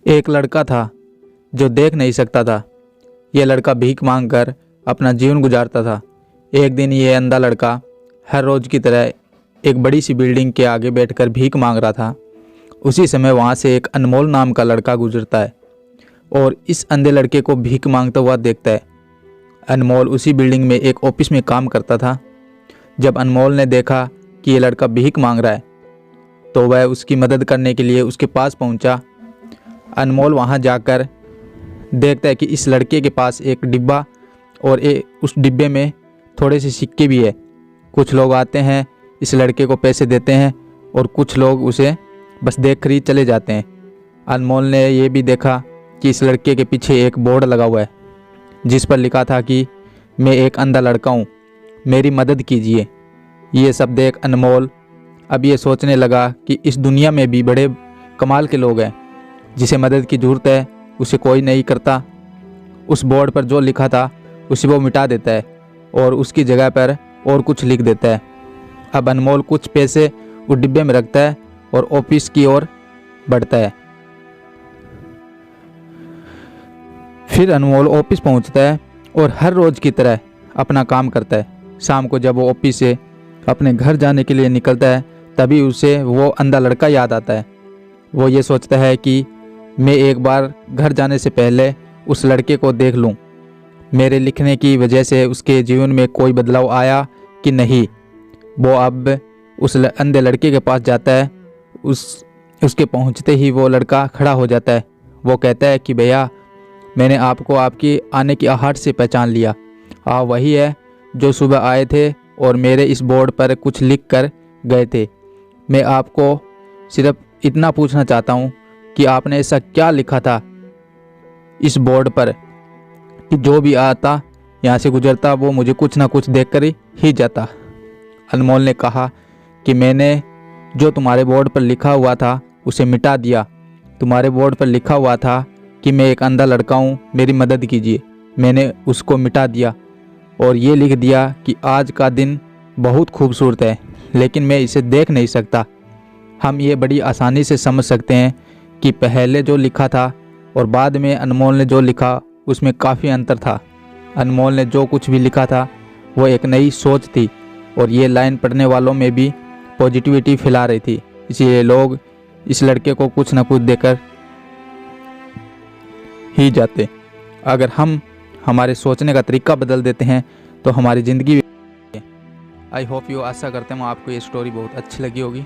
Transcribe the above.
एक लड़का था जो देख नहीं सकता था। यह लड़का भीख मांगकर अपना जीवन गुजारता था। एक दिन ये अंधा लड़का हर रोज़ की तरह एक बड़ी सी बिल्डिंग के आगे बैठकर भीख मांग रहा था। उसी समय वहाँ से एक अनमोल नाम का लड़का गुजरता है और इस अंधे लड़के को भीख मांगता हुआ देखता है। अनमोल उसी बिल्डिंग में एक ऑफिस में काम करता था। जब अनमोल ने देखा कि ये लड़का भीख मांग रहा है तो वह उसकी मदद करने के लिए उसके पास पहुंचा। अनमोल वहां जाकर देखता है कि इस लड़के के पास एक डिब्बा और उस डिब्बे में थोड़े से सिक्के भी है। कुछ लोग आते हैं, इस लड़के को पैसे देते हैं और कुछ लोग उसे बस देख कर ही चले जाते हैं। अनमोल ने यह भी देखा कि इस लड़के के पीछे एक बोर्ड लगा हुआ है जिस पर लिखा था कि मैं एक अंधा लड़का हूँ, मेरी मदद कीजिए। ये सब देख अनमोल अब ये सोचने लगा कि इस दुनिया में भी बड़े कमाल के लोग हैं, जिसे मदद की ज़रूरत है उसे कोई नहीं करता। उस बोर्ड पर जो लिखा था उसे वो मिटा देता है और उसकी जगह पर और कुछ लिख देता है। अब अनमोल कुछ पैसे उस डिब्बे में रखता है और ऑफिस की ओर बढ़ता है। फिर अनमोल ऑफिस पहुंचता है और हर रोज़ की तरह अपना काम करता है। शाम को जब वो ऑफिस से अपने घर जाने के लिए निकलता है तभी उसे वो अंधा लड़का याद आता है। वो ये सोचता है कि मैं एक बार घर जाने से पहले उस लड़के को देख लूं, मेरे लिखने की वजह से उसके जीवन में कोई बदलाव आया कि नहीं। वो अब उस अंधे लड़के के पास जाता है। उसके पहुंचते ही वो लड़का खड़ा हो जाता है। वो कहता है कि भैया, मैंने आपको आपकी आने की आहट से पहचान लिया। आप वही है जो सुबह आए थे और मेरे इस बोर्ड पर कुछ लिख कर गए थे। मैं आपको सिर्फ इतना पूछना चाहता हूँ कि आपने ऐसा क्या लिखा था इस बोर्ड पर कि जो भी आता यहाँ से गुजरता वो मुझे कुछ ना कुछ देख कर ही जाता। अनमोल ने कहा कि मैंने जो तुम्हारे बोर्ड पर लिखा हुआ था उसे मिटा दिया। तुम्हारे बोर्ड पर लिखा हुआ था कि मैं एक अंधा लड़का हूँ, मेरी मदद कीजिए। मैंने उसको मिटा दिया और ये लिख दिया कि आज का दिन बहुत खूबसूरत है, लेकिन मैं इसे देख नहीं सकता। हम ये बड़ी आसानी से समझ सकते हैं कि पहले जो लिखा था और बाद में अनमोल ने जो लिखा उसमें काफ़ी अंतर था। अनमोल ने जो कुछ भी लिखा था वो एक नई सोच थी और ये लाइन पढ़ने वालों में भी पॉजिटिविटी फैला रही थी। इसलिए लोग इस लड़के को कुछ न कुछ देकर ही जाते। अगर हम हमारे सोचने का तरीका बदल देते हैं तो हमारी ज़िंदगी। आई होप यू, आशा करते हैं आपको ये स्टोरी बहुत अच्छी लगी होगी।